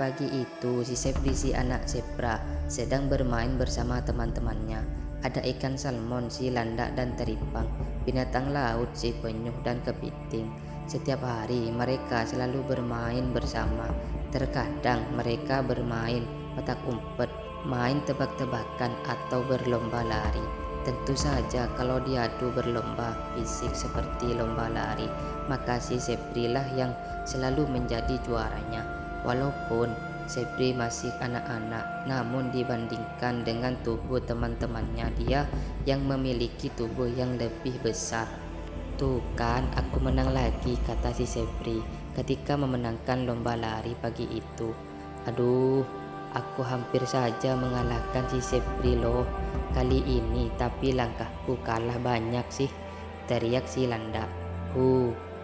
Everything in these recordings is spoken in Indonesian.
Pagi itu si Sepri si anak zebra sedang bermain bersama teman-temannya. Ada ikan salmon, si landak dan teripang, binatang laut si penyu dan kepiting. Setiap hari mereka selalu bermain bersama. Terkadang mereka bermain petak umpet, main tebak-tebakan atau berlomba lari. Tentu saja kalau diadu berlomba fisik seperti lomba lari, maka si Sepri lah yang selalu menjadi juaranya. Walaupun Sepri masih anak-anak, namun dibandingkan dengan tubuh teman-temannya, dia yang memiliki tubuh yang lebih besar. Tuh kan, aku menang lagi, kata si Sepri ketika memenangkan lomba lari pagi itu. Aduh, aku hampir saja mengalahkan si Sepri loh kali ini, tapi langkahku kalah banyak sih, teriak si Landa.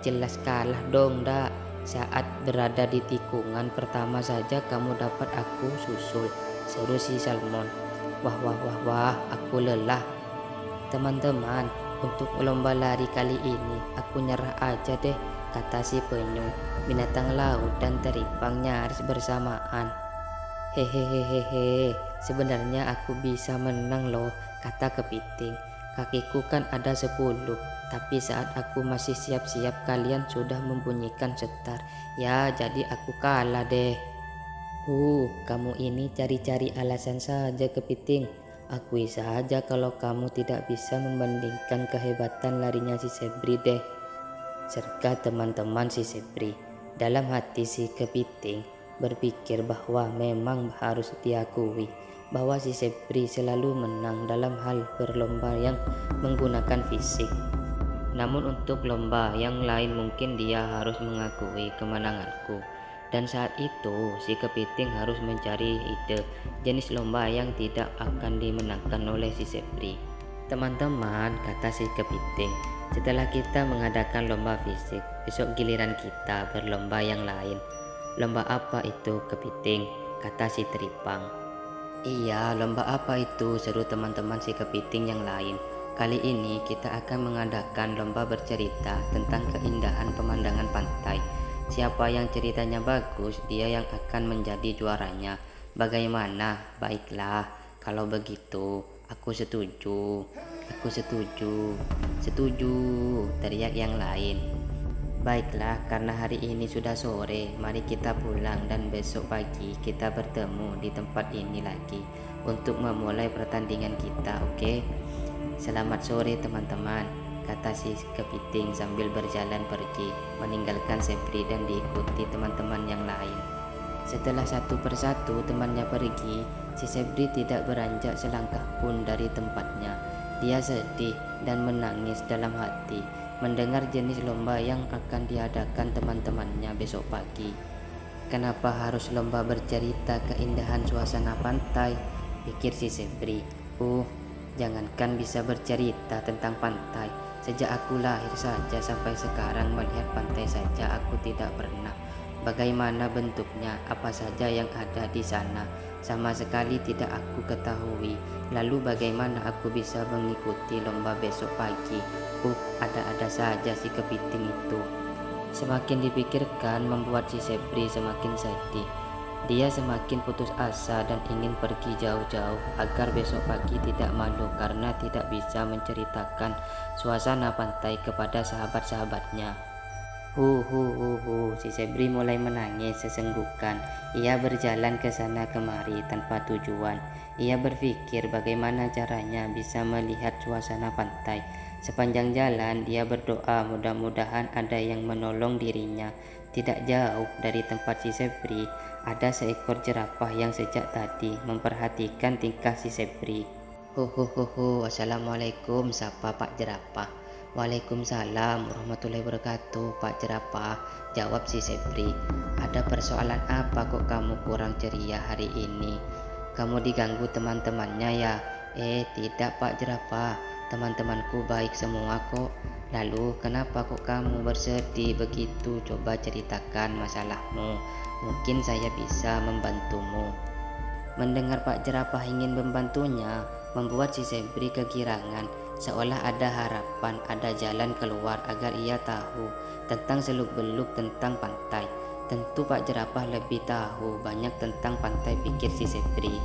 Jelas kalah dong, Dak. Saat berada di tikungan pertama saja kamu dapat aku susul, seru si Salmon. Wah, aku lelah. Teman-teman, untuk lomba lari kali ini aku nyerah aja deh, kata si penyu. Binatang laut dan teripang nyaris bersamaan. Hehehehe, sebenarnya aku bisa menang loh, kata kepiting. Kakiku kan ada 10, tapi saat aku masih siap-siap kalian sudah membunyikan setar. Ya, jadi aku kalah deh. Kamu ini cari-cari alasan saja, kepiting. Akui saja kalau kamu tidak bisa membandingkan kehebatan larinya si Sepri deh, serta teman-teman si Sepri. Dalam hati si kepiting berpikir bahwa memang harus diakui bahwa si Sepri selalu menang dalam hal berlomba yang menggunakan fisik. Namun untuk lomba yang lain mungkin dia harus mengakui kemenanganku. Dan saat itu si kepiting harus mencari ide jenis lomba yang tidak akan dimenangkan oleh si Sepri. Teman-teman, kata si kepiting, setelah kita mengadakan lomba fisik, besok giliran kita berlomba yang lain. Lomba apa itu, kepiting? Kata si teripang. Iya, lomba apa itu? Seru teman-teman si kepiting yang lain. Kali ini kita akan mengadakan lomba bercerita tentang keindahan pemandangan pantai. Siapa yang ceritanya bagus, dia yang akan menjadi juaranya. Bagaimana? Baiklah, kalau begitu aku setuju. Aku setuju. Setuju, teriak yang lain. Baiklah, karena hari ini sudah sore, mari kita pulang dan besok pagi kita bertemu di tempat ini lagi untuk memulai pertandingan kita, oke? Selamat sore teman-teman, kata si kepiting sambil berjalan pergi, meninggalkan Sepri dan diikuti teman-teman yang lain. Setelah satu persatu temannya pergi, si Sepri tidak beranjak selangkah pun dari tempatnya. Dia sedih dan menangis dalam hati mendengar jenis lomba yang akan diadakan teman-temannya besok pagi. Kenapa harus lomba bercerita keindahan suasana pantai? Pikir si Sepri. Jangankan bisa bercerita tentang pantai, sejak aku lahir saja sampai sekarang melihat pantai saja aku tidak pernah. Bagaimana bentuknya, apa saja yang ada di sana, sama sekali tidak aku ketahui. Lalu bagaimana aku bisa mengikuti lomba besok pagi? Ada-ada saja si kepiting itu. Semakin dipikirkan membuat si Sepri semakin sedih. Dia semakin putus asa dan ingin pergi jauh-jauh agar besok pagi tidak malu karena tidak bisa menceritakan suasana pantai kepada sahabat-sahabatnya. Si Sepri mulai menangis sesenggukan. Ia berjalan ke sana kemari tanpa tujuan. Ia berpikir bagaimana caranya bisa melihat suasana pantai. Sepanjang jalan dia berdoa mudah-mudahan ada yang menolong dirinya. Tidak jauh dari tempat si Sepri ada seekor jerapah yang sejak tadi memperhatikan tingkah si Sepri. Assalamualaikum, sapa Pak Jerapah. Waalaikumsalam warahmatullahi wabarakatuh, Pak Jerapah, jawab si Sepri. Ada persoalan apa kok kamu kurang ceria hari ini? Kamu diganggu teman-temannya ya? Tidak Pak Jerapah, teman-temanku baik semua kok. Lalu kenapa kok kamu bersedih begitu? Coba ceritakan masalahmu, mungkin saya bisa membantumu. Mendengar Pak Jerapah ingin membantunya, membuat si Sepri kegirangan, seolah ada harapan, ada jalan keluar agar ia tahu tentang seluk-beluk tentang pantai. Tentu Pak Jerapah lebih tahu banyak tentang pantai, pikir si Sepri.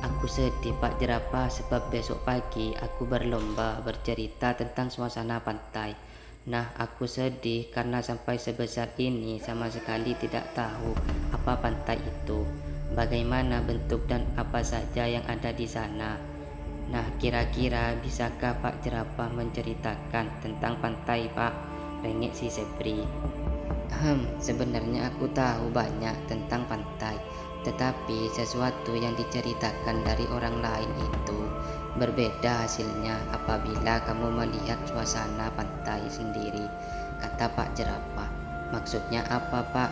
Aku sedih Pak Jerapah sebab besok pagi aku berlomba bercerita tentang suasana pantai. Nah, aku sedih karena sampai sebesar ini sama sekali tidak tahu apa pantai itu, bagaimana bentuk dan apa saja yang ada di sana. Nah, kira-kira bisakah Pak Jerapah menceritakan tentang pantai, Pak? Rengek si Sepri. Sebenarnya aku tahu banyak tentang pantai, tetapi sesuatu yang diceritakan dari orang lain itu berbeda hasilnya apabila kamu melihat suasana pantai sendiri, kata Pak Jerapah. Maksudnya apa, Pak?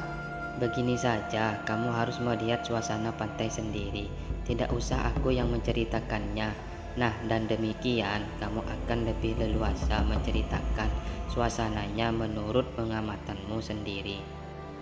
Begini saja, kamu harus melihat suasana pantai sendiri. Tidak usah aku yang menceritakannya. Nah, dan demikian kamu akan lebih leluasa menceritakan suasananya menurut pengamatanmu sendiri.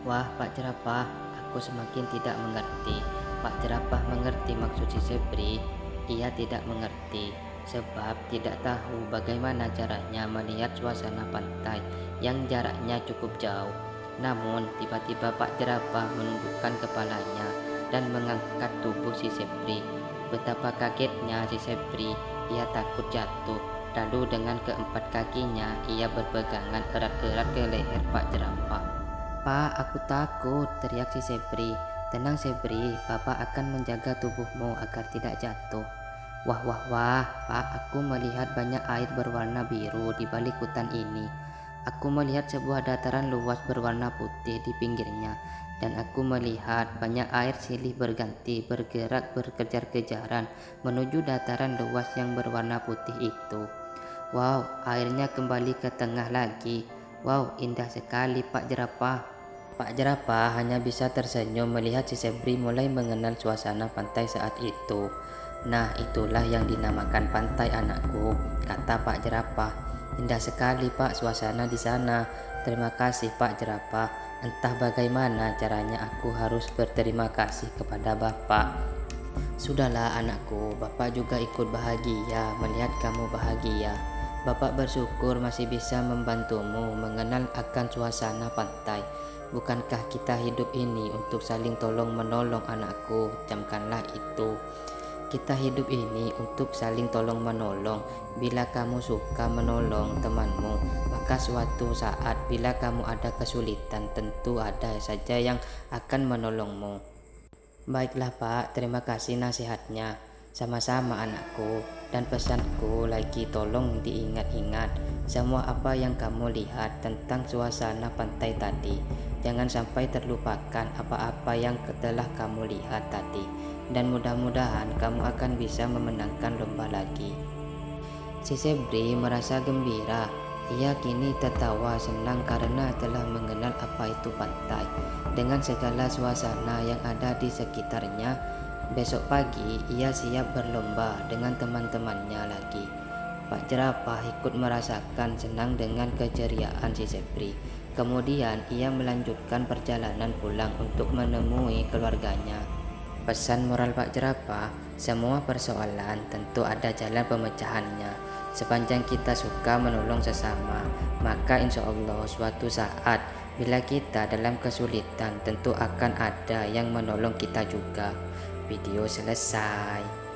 Wah, Pak Jerapah, aku semakin tidak mengerti. Pak Jerapah mengerti maksud si Sepri. Ia tidak mengerti sebab tidak tahu bagaimana caranya melihat suasana pantai yang jaraknya cukup jauh. Namun tiba-tiba Pak Jerapah menundukkan kepalanya dan mengangkat tubuh si Sepri. Betapa kagetnya si Sepri, ia takut jatuh. Lalu dengan keempat kakinya ia berpegangan erat-erat ke leher Pak Jerapah. Pak, aku takut, teriak si Sepri. Tenang Sepri, Bapak akan menjaga tubuhmu agar tidak jatuh. Wah, wah, wah, Pak, aku melihat banyak air berwarna biru di balik hutan ini. Aku melihat sebuah dataran luas berwarna putih di pinggirnya, dan aku melihat banyak air silih berganti bergerak berkejar-kejaran menuju dataran luas yang berwarna putih itu. Wow, airnya kembali ke tengah lagi. Wow, indah sekali Pak Jerapah. Pak Jerapah hanya bisa tersenyum melihat si Sepri mulai mengenal suasana pantai saat itu. Nah, itulah yang dinamakan pantai anakku, kata Pak Jerapah. Indah sekali Pak suasana di sana. Terima kasih Pak Jerapah. Entah bagaimana caranya aku harus berterima kasih kepada Bapak. Sudahlah anakku, Bapak juga ikut bahagia melihat kamu bahagia. Bapak bersyukur masih bisa membantumu mengenal akan suasana pantai. Bukankah kita hidup ini untuk saling tolong menolong anakku? Camkanlah itu. Kita hidup ini untuk saling tolong menolong. Bila kamu suka menolong temanmu, maka suatu saat bila kamu ada kesulitan, tentu ada saja yang akan menolongmu. Baiklah Pak, terima kasih nasihatnya. Sama-sama anakku, dan pesanku lagi tolong diingat-ingat semua apa yang kamu lihat tentang suasana pantai tadi. Jangan sampai terlupakan apa-apa yang telah kamu lihat tadi, dan mudah-mudahan kamu akan bisa memenangkan lomba lagi. Si Sepri merasa gembira. Ia kini tertawa senang karena telah mengenal apa itu pantai dengan segala suasana yang ada di sekitarnya. Besok pagi ia siap berlomba dengan teman-temannya lagi. Pak Jerapah ikut merasakan senang dengan keceriaan si Sepri. Kemudian ia melanjutkan perjalanan pulang untuk menemui keluarganya. Pesan moral Pak Jerapah, semua persoalan tentu ada jalan pemecahannya. Sepanjang kita suka menolong sesama, maka insya Allah suatu saat bila kita dalam kesulitan tentu akan ada yang menolong kita juga. Video selesai.